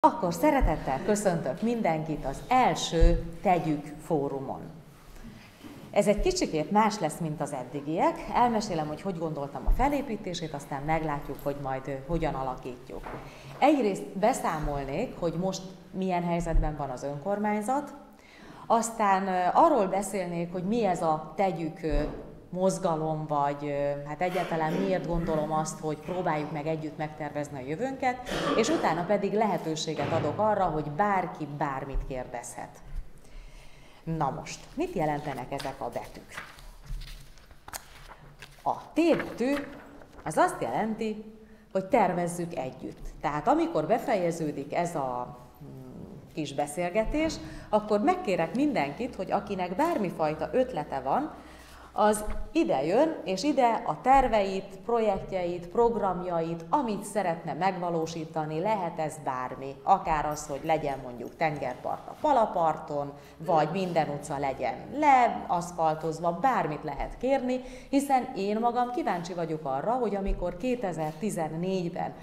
Akkor szeretettel köszöntök mindenkit az első Tegyük fórumon. Ez egy kicsikét más lesz, mint az eddigiek. Elmesélem, hogy gondoltam a felépítését, aztán meglátjuk, hogy majd hogyan alakítjuk. Egyrészt beszámolnék, hogy most milyen helyzetben van az önkormányzat, aztán arról beszélnék, hogy mi ez a Tegyük mozgalom, vagy hát egyáltalán miért gondolom azt, hogy próbáljuk meg együtt megtervezni a jövőnket, és utána pedig lehetőséget adok arra, hogy bárki bármit kérdezhet. Na most, mit jelentenek ezek a betűk? A T betű az azt jelenti, hogy tervezzük együtt. Tehát amikor befejeződik ez a kis beszélgetés, akkor megkérek mindenkit, hogy akinek bármifajta ötlete van, az ide jön, és ide a terveit, projektjeit, programjait, amit szeretne megvalósítani, lehet ez bármi. Akár az, hogy legyen mondjuk tengerpart a Palaparton, vagy minden utca legyen leaszfaltozva, bármit lehet kérni, hiszen én magam kíváncsi vagyok arra, hogy amikor 2014-ben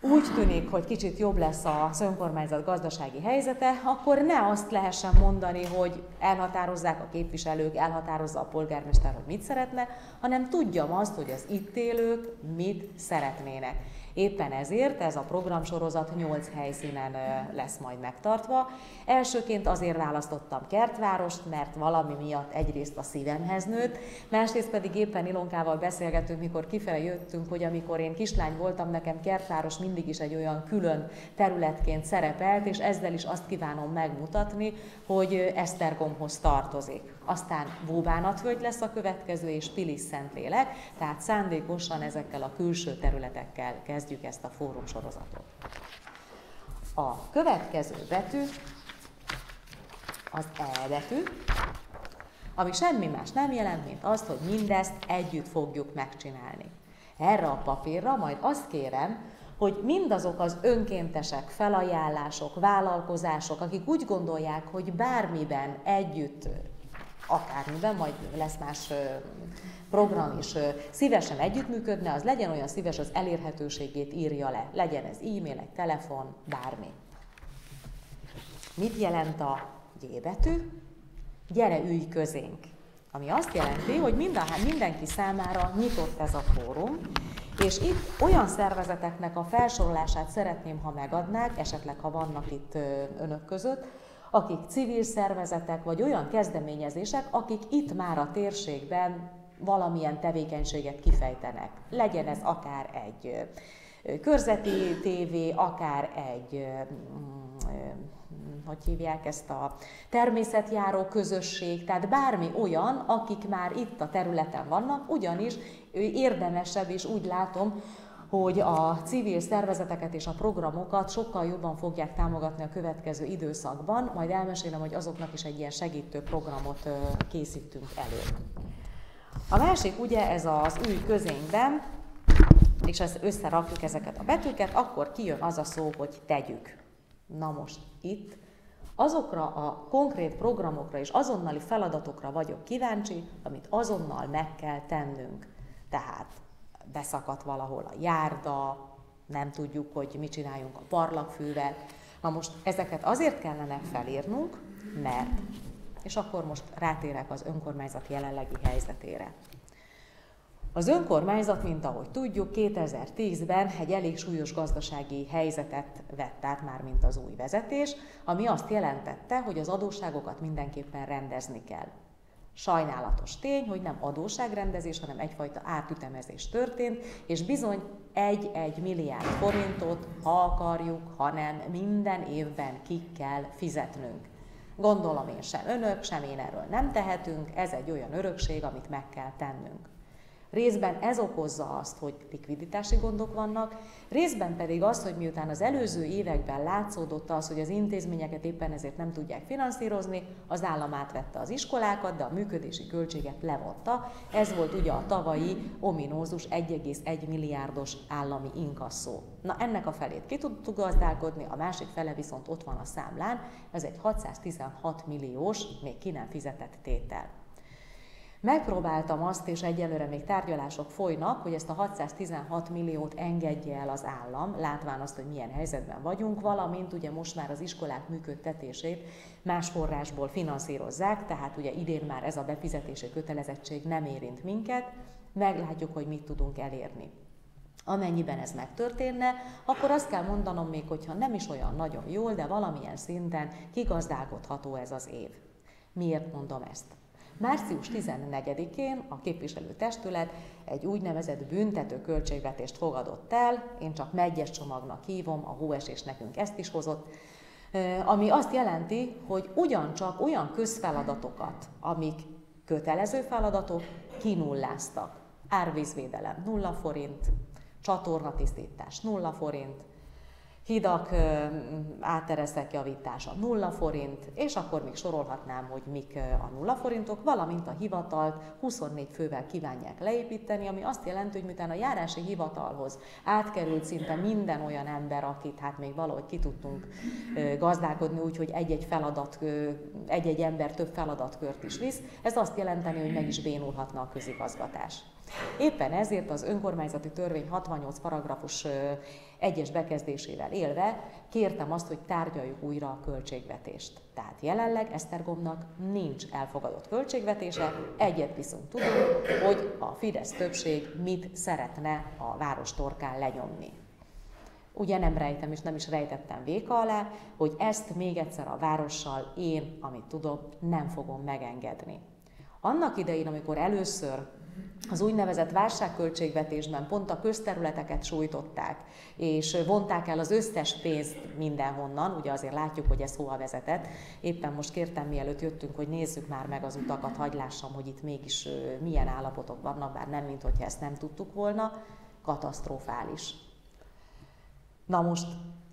úgy tűnik, hogy kicsit jobb lesz az önkormányzat gazdasági helyzete, akkor ne azt lehessen mondani, hogy elhatározzák a képviselők, elhatározza a polgármester, hogy mit szeretne, hanem tudjam azt, hogy az itt élők mit szeretnének. Éppen ezért ez a programsorozat 8 helyszínen lesz majd megtartva. Elsőként azért választottam Kertvárost, mert valami miatt egyrészt a szívemhez nőtt, másrészt pedig éppen Ilonkával beszélgetünk, mikor kifele jöttünk, hogy amikor én kislány voltam, nekem Kertváros mindig is egy olyan külön területként szerepelt, és ezzel is azt kívánom megmutatni, hogy Esztergomhoz tartozik. Aztán Búbánatvölgy lesz a következő, és Pilis-Szentlélek, tehát szándékosan ezekkel a külső területekkel kezdjük ezt a fórumsorozatot. A következő betű az E betű, ami semmi más nem jelent, mint azt, hogy mindezt együtt fogjuk megcsinálni. Erre a papírra majd azt kérem, hogy mindazok az önkéntesek, felajánlások, vállalkozások, akik úgy gondolják, hogy bármiben együtt, akármiben, majd lesz más program is, szívesen együttműködne, az legyen olyan szíves, az elérhetőségét írja le. Legyen ez e-mail, egy telefon, bármi. Mit jelent a G betű? Gyere, ülj közénk. Ami azt jelenti, hogy mindenki számára nyitott ez a fórum, és itt olyan szervezeteknek a felsorolását szeretném, ha megadnák, esetleg ha vannak itt önök között, akik civil szervezetek, vagy olyan kezdeményezések, akik itt már a térségben valamilyen tevékenységet kifejtenek. Legyen ez akár egy körzeti tévé, akár egy, hogy hívják ezt, a természetjáró közösség, tehát bármi olyan, akik már itt a területen vannak, ugyanis érdemesebb, és úgy látom, hogy a civil szervezeteket és a programokat sokkal jobban fogják támogatni a következő időszakban, majd elmesélem, hogy azoknak is egy ilyen segítő programot készítünk elő. A másik ugye ez az ülj közénkben, és összerakjuk ezeket a betűket, akkor kijön az a szó, hogy tegyük. Na most itt azokra a konkrét programokra és azonnali feladatokra vagyok kíváncsi, amit azonnal meg kell tennünk. Tehát beszakadt valahol a járda, nem tudjuk, hogy mit csináljunk a parlagfűvel. Na most ezeket azért kellene felírnunk, mert, és akkor most rátérek az önkormányzat jelenlegi helyzetére. Az önkormányzat, mint ahogy tudjuk, 2010-ben egy elég súlyos gazdasági helyzetet vett át már, mint az új vezetés, ami azt jelentette, hogy az adósságokat mindenképpen rendezni kell. Sajnálatos tény, hogy nem adósságrendezés, hanem egyfajta átütemezés történt, és bizony 1-1 milliárd forintot, ha akarjuk, hanem minden évben ki kell fizetnünk. Gondolom én sem önök, sem én erről nem tehetünk, ez egy olyan örökség, amit meg kell tennünk. Részben ez okozza azt, hogy likviditási gondok vannak, részben pedig az, hogy miután az előző években látszódott az, hogy az intézményeket éppen ezért nem tudják finanszírozni, az állam átvette az iskolákat, de a működési költséget levonta. Ez volt ugye a tavalyi ominózus 1,1 milliárdos állami inkasszó. Na ennek a felét ki tudtuk gazdálkodni, a másik fele viszont ott van a számlán, ez egy 616 milliós, még ki nem fizetett tétel. Megpróbáltam azt, és egyelőre még tárgyalások folynak, hogy ezt a 616 milliót engedje el az állam, látván azt, hogy milyen helyzetben vagyunk, valamint ugye most már az iskolák működtetését más forrásból finanszírozzák, tehát ugye idén már ez a befizetési kötelezettség nem érint minket, meglátjuk, hogy mit tudunk elérni. Amennyiben ez megtörténne, akkor azt kell mondanom még, hogyha nem is olyan nagyon jól, de valamilyen szinten kigazdálkodható ez az év. Miért mondom ezt? Március 14-én a képviselőtestület egy úgynevezett büntető költségvetést fogadott el, én csak megyes csomagnak hívom, a hóesés nekünk ezt is hozott, ami azt jelenti, hogy ugyancsak olyan közfeladatokat, amik kötelező feladatok, kinulláztak. Árvízvédelem 0 forint, csatornatisztítás 0 forint, hidak áttereszek javítása 0 forint, és akkor még sorolhatnám, hogy mik a 0 forintok, valamint a hivatalt 24 fővel kívánják leépíteni, ami azt jelenti, hogy miután a járási hivatalhoz átkerült szinte minden olyan ember, akit hát még valahogy ki tudtunk gazdálkodni úgy, hogy egy-egy ember több feladatkört is visz, ez azt jelenteni, hogy meg is bénulhatna a közigazgatás. Éppen ezért az önkormányzati törvény 68 paragrafus egyes bekezdésével élve kértem azt, hogy tárgyaljuk újra a költségvetést. Tehát jelenleg Esztergomnak nincs elfogadott költségvetése, egyet viszont tudunk, hogy a Fidesz többség mit szeretne a város torkán lenyomni. Ugye nem rejtem és nem is rejtettem véka alá, hogy ezt még egyszer a várossal én, amit tudom, nem fogom megengedni. Annak idején, amikor először az úgynevezett válságköltségvetésben pont a közterületeket sújtották, és vonták el az összes pénzt mindenhonnan, ugye azért látjuk, hogy ez hova vezetett. Éppen most kértem, mielőtt jöttünk, hogy nézzük már meg az utakat, hadd lássam, hogy itt mégis milyen állapotok vannak, bár nem, minthogyha ezt nem tudtuk volna, katasztrofális. Na most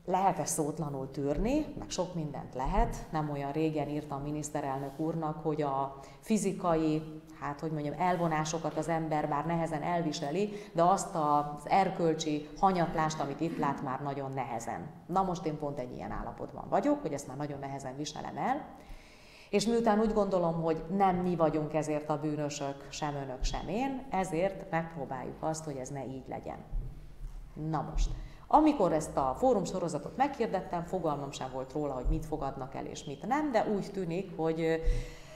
lehet ezt szótlanul tűrni, meg sok mindent lehet. Nem olyan régen írtam miniszterelnök úrnak, hogy a fizikai, elvonásokat az ember bár nehezen elviseli, de azt az erkölcsi hanyatlást, amit itt lát, már nagyon nehezen. Na most én pont egy ilyen állapotban vagyok, hogy ezt már nagyon nehezen viselem el, és miután úgy gondolom, hogy nem mi vagyunk ezért a bűnösök, sem önök, sem én, ezért megpróbáljuk azt, hogy ez ne így legyen. Na most. Amikor ezt a fórumsorozatot meghirdettem, fogalmam sem volt róla, hogy mit fogadnak el és mit nem, de úgy tűnik, hogy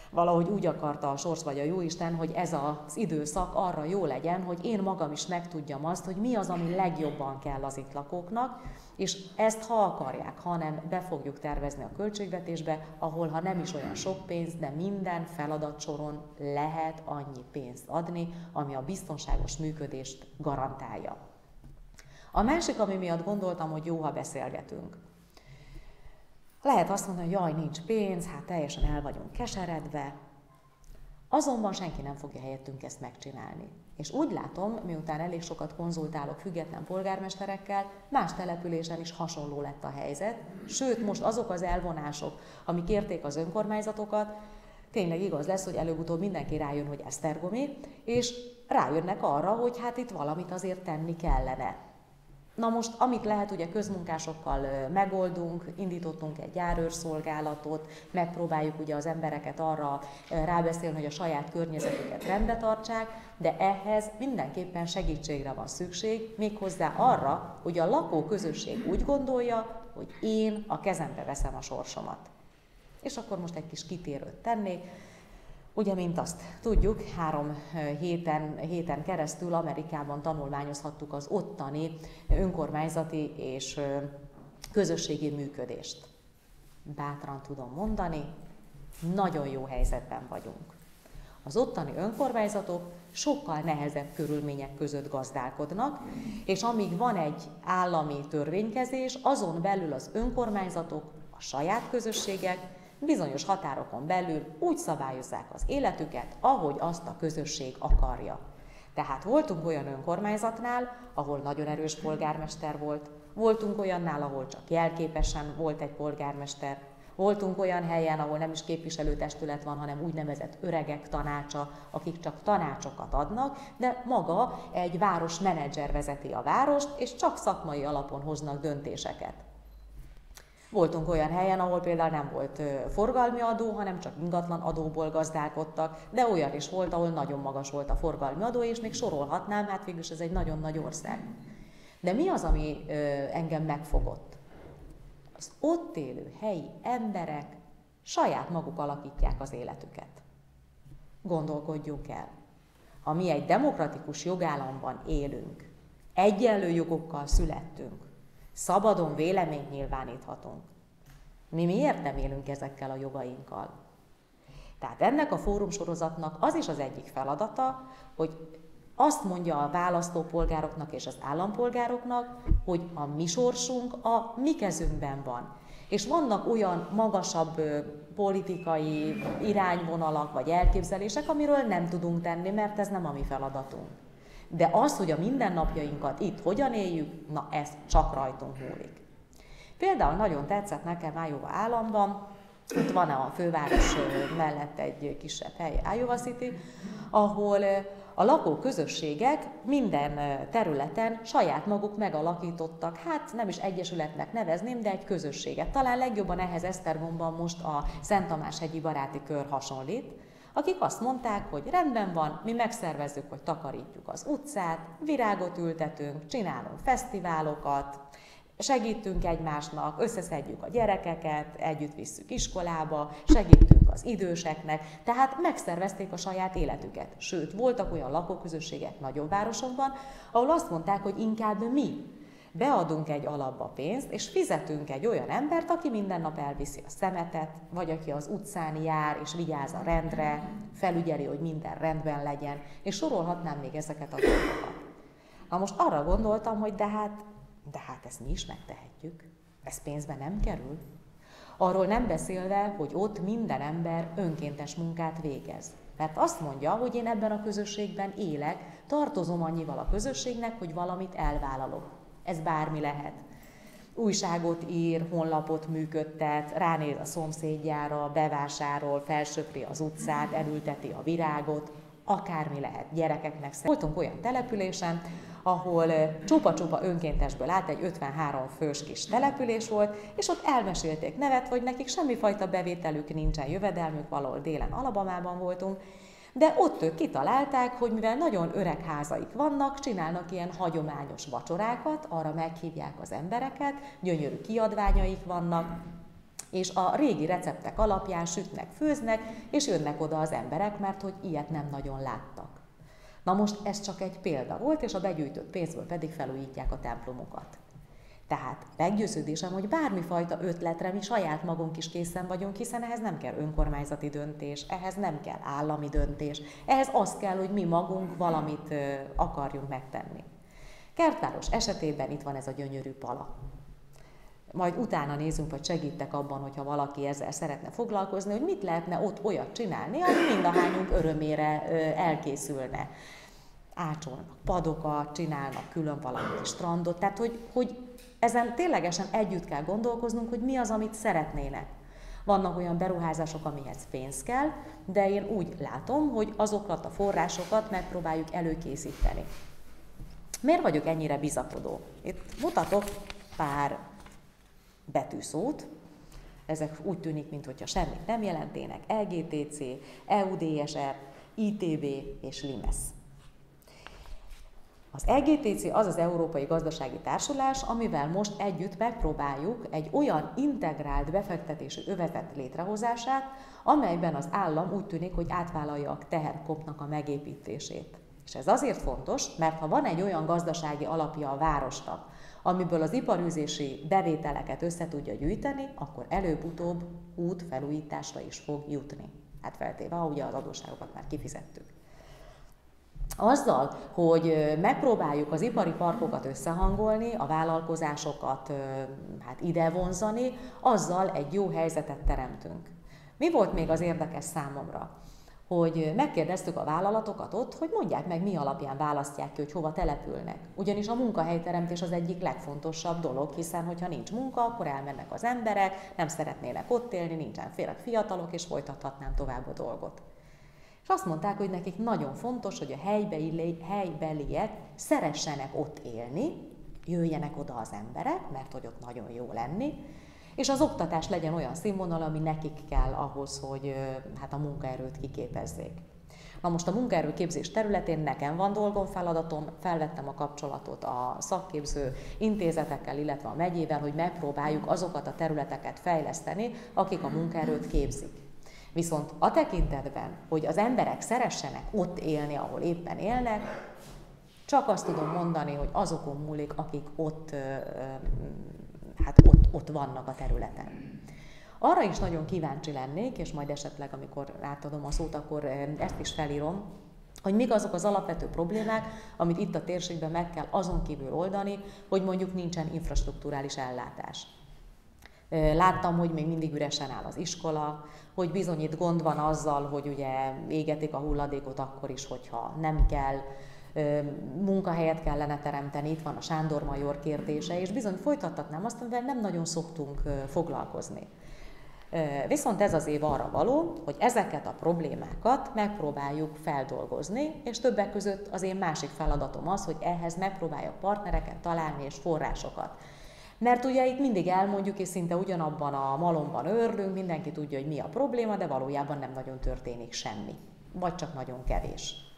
valahogy úgy akarta a sors vagy a jóisten, hogy ez az időszak arra jó legyen, hogy én magam is megtudjam azt, hogy mi az, ami legjobban kell az itt lakóknak, és ezt ha akarják, hanem be fogjuk tervezni a költségvetésbe, ahol ha nem is olyan sok pénz, de minden feladatsoron lehet annyi pénzt adni, ami a biztonságos működést garantálja. A másik, ami miatt gondoltam, hogy jó, ha beszélgetünk. Lehet azt mondani, hogy jaj, nincs pénz, hát teljesen el vagyunk keseredve, azonban senki nem fogja helyettünk ezt megcsinálni. És úgy látom, miután elég sokat konzultálok független polgármesterekkel, más településen is hasonló lett a helyzet, sőt most azok az elvonások, amik érték az önkormányzatokat, tényleg igaz lesz, hogy előbb-utóbb mindenki rájön, hogy esztergomi, és rájönnek arra, hogy hát itt valamit azért tenni kellene. Na most, amit lehet, ugye közmunkásokkal megoldunk, indítottunk egy járőrszolgálatot, megpróbáljuk ugye az embereket arra rábeszélni, hogy a saját környezetüket rendbe tartsák, de ehhez mindenképpen segítségre van szükség, méghozzá arra, hogy a lakóközösség úgy gondolja, hogy én a kezembe veszem a sorsomat. És akkor most egy kis kitérőt tennék. Ugye, mint azt tudjuk, 3 héten keresztül Amerikában tanulmányozhattuk az ottani önkormányzati és közösségi működést. Bátran tudom mondani, nagyon jó helyzetben vagyunk. Az ottani önkormányzatok sokkal nehezebb körülmények között gazdálkodnak, és amíg van egy állami törvénykezés, azon belül az önkormányzatok, a saját közösségek bizonyos határokon belül úgy szabályozzák az életüket, ahogy azt a közösség akarja. Tehát voltunk olyan önkormányzatnál, ahol nagyon erős polgármester volt, voltunk olyannál, ahol csak jelképesen volt egy polgármester, voltunk olyan helyen, ahol nem is képviselőtestület van, hanem úgynevezett öregek tanácsa, akik csak tanácsokat adnak, de maga egy városmenedzser vezeti a várost, és csak szakmai alapon hoznak döntéseket. Voltunk olyan helyen, ahol például nem volt forgalmi adó, hanem csak ingatlan adóból gazdálkodtak, de olyan is volt, ahol nagyon magas volt a forgalmi adó, és még sorolhatnám, hát végülis ez egy nagyon nagy ország. De mi az, ami engem megfogott? Az ott élő helyi emberek saját maguk alakítják az életüket. Gondolkodjunk el. Ha mi egy demokratikus jogállamban élünk, egyenlő jogokkal születtünk, szabadon véleményt nyilváníthatunk, mi miért nem élünk ezekkel a jogainkkal? Tehát ennek a fórumsorozatnak az is az egyik feladata, hogy azt mondja a választópolgároknak és az állampolgároknak, hogy a mi sorsunk a mi kezünkben van. És vannak olyan magasabb politikai irányvonalak vagy elképzelések, amiről nem tudunk tenni, mert ez nem a mi feladatunk. De az, hogy a mindennapjainkat itt hogyan éljük, na ez csak rajtunk múlik. Például nagyon tetszett nekem Iowa államban, ott van a főváros mellett egy kisebb hely, Iowa City, ahol a lakóközösségek minden területen saját maguk megalakítottak, hát nem is egyesületnek nevezném, de egy közösséget. Talán legjobban ehhez Esztergomban most a Szent Tamás-hegyi baráti kör hasonlít, akik azt mondták, hogy rendben van, mi megszervezzük, hogy takarítjuk az utcát, virágot ültetünk, csinálunk fesztiválokat, segítünk egymásnak, összeszedjük a gyerekeket, együtt visszük iskolába, segítünk az időseknek, tehát megszervezték a saját életüket. Sőt, voltak olyan lakóközösségek nagyobb városokban, ahol azt mondták, hogy inkább mi beadunk egy alapba pénzt, és fizetünk egy olyan embert, aki minden nap elviszi a szemetet, vagy aki az utcán jár és vigyáz a rendre, felügyeli, hogy minden rendben legyen, és sorolhatnám még ezeket a dolgokat. Na most arra gondoltam, hogy de hát ezt mi is megtehetjük. Ez pénzbe nem kerül. Arról nem beszélve, hogy ott minden ember önkéntes munkát végez. Mert azt mondja, hogy én ebben a közösségben élek, tartozom annyival a közösségnek, hogy valamit elvállalok. Ez bármi lehet. Újságot ír, honlapot működtet, ránéz a szomszédjára, bevásárol, felsöpri az utcát, elülteti a virágot, akármi lehet, gyerekeknek. Voltunk olyan településen, ahol csupa-csupa önkéntesből állt, egy 53 fős kis település volt, és ott elmesélték nevet, hogy nekik semmifajta bevételük nincsen, jövedelmük, valahol délen Alabamában voltunk, de ott ők kitalálták, hogy mivel nagyon öreg házaik vannak, csinálnak ilyen hagyományos vacsorákat, arra meghívják az embereket, gyönyörű kiadványaik vannak, és a régi receptek alapján sütnek, főznek, és jönnek oda az emberek, mert hogy ilyet nem nagyon láttak. Na most ez csak egy példa volt, és a begyűjtött pénzből pedig felújítják a templomokat. Tehát meggyőződésem, hogy bármifajta ötletre mi saját magunk is készen vagyunk, hiszen ehhez nem kell önkormányzati döntés, ehhez nem kell állami döntés, ehhez az kell, hogy mi magunk valamit akarjunk megtenni. Kertváros esetében itt van ez a gyönyörű pala. Majd utána nézzünk, vagy segítek abban, hogyha valaki ezzel szeretne foglalkozni, hogy mit lehetne ott olyat csinálni, ami mindahányunk örömére elkészülne. Ácsolnak padokat, csinálnak külön valami kis strandot, tehát hogy ezen ténylegesen együtt kell gondolkoznunk, hogy mi az, amit szeretnének. Vannak olyan beruházások, amihez pénz kell, de én úgy látom, hogy azokat a forrásokat megpróbáljuk előkészíteni. Miért vagyok ennyire bizakodó? Itt mutatok pár betűszót, ezek úgy tűnik, mintha semmit nem jelentének, LGTC, EUDSR, ITB és LIMES. Az EGTC az az Európai Gazdasági Társulás, amivel most együtt megpróbáljuk egy olyan integrált befektetési övezet létrehozását, amelyben az állam úgy tűnik, hogy átvállalja a teherkopnak a megépítését. És ez azért fontos, mert ha van egy olyan gazdasági alapja a városnak, amiből az iparűzési bevételeket össze tudja gyűjteni, akkor előbb-utóbb útfelújításra is fog jutni. Hát feltéve, ha ugye az adósságokat már kifizettük. Azzal, hogy megpróbáljuk az ipari parkokat összehangolni, a vállalkozásokat ide vonzani, azzal egy jó helyzetet teremtünk. Mi volt még az érdekes számomra? Hogy megkérdeztük a vállalatokat ott, hogy mondják meg, mi alapján választják ki, hogy hova települnek. Ugyanis a munkahelyteremtés az egyik legfontosabb dolog, hiszen hogyha nincs munka, akkor elmennek az emberek, nem szeretnének ott élni, nincsen félek fiatalok, és folytathatnám tovább a dolgot. És azt mondták, hogy nekik nagyon fontos, hogy a helybeliek szeressenek ott élni, jöjjenek oda az emberek, mert hogy ott nagyon jó lenni, és az oktatás legyen olyan színvonal, ami nekik kell ahhoz, hogy hát a munkaerőt kiképezzék. Na most a munkaerőképzés területén nekem van dolgom, feladatom, felvettem a kapcsolatot a szakképző intézetekkel, illetve a megyével, hogy megpróbáljuk azokat a területeket fejleszteni, akik a munkaerőt képzik. Viszont a tekintetben, hogy az emberek szeressenek ott élni, ahol éppen élnek, csak azt tudom mondani, hogy azokon múlik, akik ott vannak a területen. Arra is nagyon kíváncsi lennék, és majd esetleg, amikor átadom a szót, akkor ezt is felírom, hogy mik azok az alapvető problémák, amit itt a térségben meg kell azon kívül oldani, hogy mondjuk nincsen infrastrukturális ellátás. Láttam, hogy még mindig üresen áll az iskola, hogy bizony itt gond van azzal, hogy ugye égetik a hulladékot akkor is, hogyha nem kell, munkahelyet kellene teremteni, itt van a Sándor Major kérdése, és bizony folytathatnám azt, amivel nem nagyon szoktunk foglalkozni. Viszont ez az év arra való, hogy ezeket a problémákat megpróbáljuk feldolgozni, és többek között az én másik feladatom az, hogy ehhez megpróbáljak partnereket találni és forrásokat. Mert ugye itt mindig elmondjuk, és szinte ugyanabban a malomban őrlünk, mindenki tudja, hogy mi a probléma, de valójában nem nagyon történik semmi, vagy csak nagyon kevés.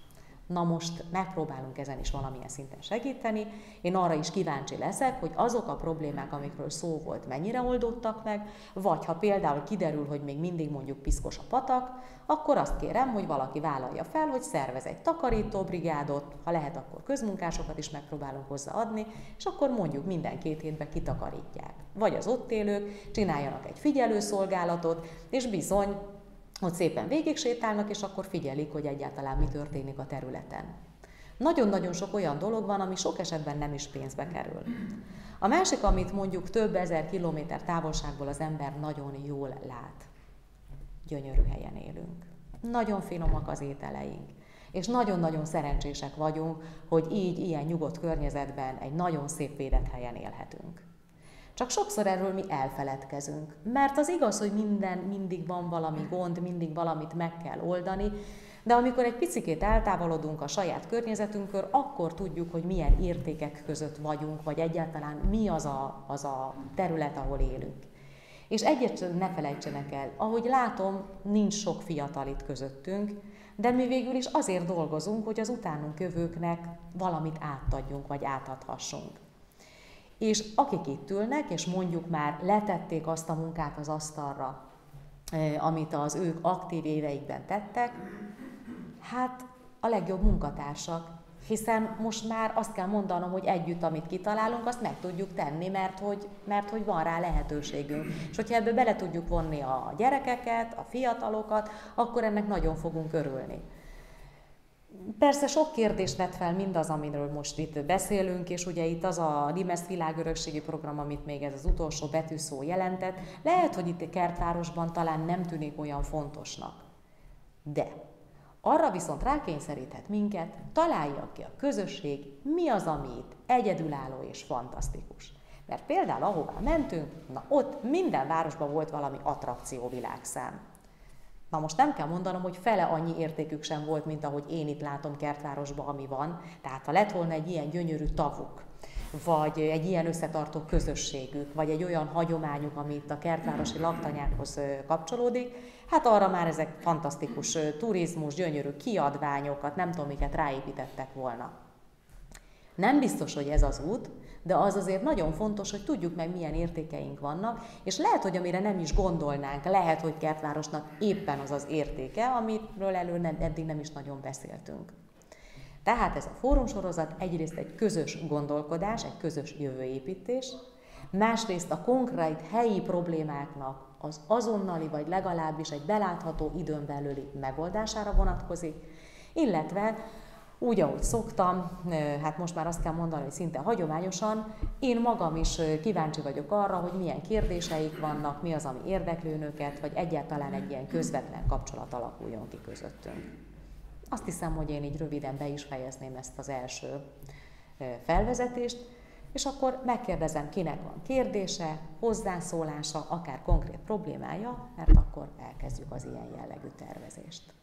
Na most megpróbálunk ezen is valamilyen szinten segíteni. Én arra is kíváncsi leszek, hogy azok a problémák, amikről szó volt, mennyire oldódtak meg, vagy ha például kiderül, hogy még mindig mondjuk piszkos a patak, akkor azt kérem, hogy valaki vállalja fel, hogy szervez egy takarítóbrigádot, ha lehet, akkor közmunkásokat is megpróbálunk hozzáadni, és akkor mondjuk minden 2 hétben kitakarítják. Vagy az ott élők csináljanak egy figyelőszolgálatot, és bizony ott szépen végig sétálnak, és akkor figyelik, hogy egyáltalán mi történik a területen. Nagyon-nagyon sok olyan dolog van, ami sok esetben nem is pénzbe kerül. A másik, amit mondjuk több ezer kilométer távolságból az ember nagyon jól lát. Gyönyörű helyen élünk. Nagyon finomak az ételeink. És nagyon-nagyon szerencsések vagyunk, hogy így, ilyen nyugodt környezetben egy nagyon szép védett helyen élhetünk. Csak sokszor erről mi elfeledkezünk, mert az igaz, hogy mindig van valami gond, mindig valamit meg kell oldani, de amikor egy picikét eltávolodunk a saját környezetünkről, akkor tudjuk, hogy milyen értékek között vagyunk, vagy egyáltalán mi az a terület, ahol élünk. És egyet ne felejtsenek el, ahogy látom, nincs sok fiatal itt közöttünk, de mi végül is azért dolgozunk, hogy az utánunk jövőknek valamit átadjunk, vagy átadhassunk. És akik itt ülnek, és mondjuk már letették azt a munkát az asztalra, amit az ők aktív éveikben tettek, hát a legjobb munkatársak, hiszen most már azt kell mondanom, hogy együtt, amit kitalálunk, azt meg tudjuk tenni, mert hogy van rá lehetőségünk. És hogyha ebbe bele tudjuk vonni a gyerekeket, a fiatalokat, akkor ennek nagyon fogunk örülni. Persze sok kérdést vet fel mindaz, amiről most itt beszélünk, és ugye itt az a Limesz világörökségi program, amit még ez az utolsó betűszó jelentett, lehet, hogy itt a Kertvárosban talán nem tűnik olyan fontosnak. De arra viszont rákényszeríthet minket, találja ki a közösség, mi az, ami itt egyedülálló és fantasztikus. Mert például ahová mentünk, na ott minden városban volt valami attrakció világszám. Na most nem kell mondanom, hogy fele annyi értékük sem volt, mint ahogy én itt látom Kertvárosban, ami van. Tehát ha lett volna egy ilyen gyönyörű tavuk, vagy egy ilyen összetartó közösségük, vagy egy olyan hagyományuk, ami itt a kertvárosi laktanyákhoz kapcsolódik, hát arra már ezek fantasztikus turizmus, gyönyörű kiadványokat, nem tudom, miket ráépítettek volna. Nem biztos, hogy ez az út, de az azért nagyon fontos, hogy tudjuk meg, milyen értékeink vannak, és lehet, hogy amire nem is gondolnánk, lehet, hogy Kertvárosnak éppen az az értéke, amiről eddig nem is nagyon beszéltünk. Tehát ez a fórumsorozat egyrészt egy közös gondolkodás, egy közös jövőépítés, másrészt a konkrét helyi problémáknak az azonnali, vagy legalábbis egy belátható időn belüli megoldására vonatkozik, illetve úgy, ahogy szoktam, hát most már azt kell mondani, hogy szinte hagyományosan, én magam is kíváncsi vagyok arra, hogy milyen kérdéseik vannak, mi az, ami érdekli önöket, vagy egyáltalán egy ilyen közvetlen kapcsolat alakuljon ki közöttünk. Azt hiszem, hogy én így röviden be is fejezném ezt az első felvezetést, és akkor megkérdezem, kinek van kérdése, hozzászólása, akár konkrét problémája, mert akkor elkezdjük az ilyen jellegű tervezést.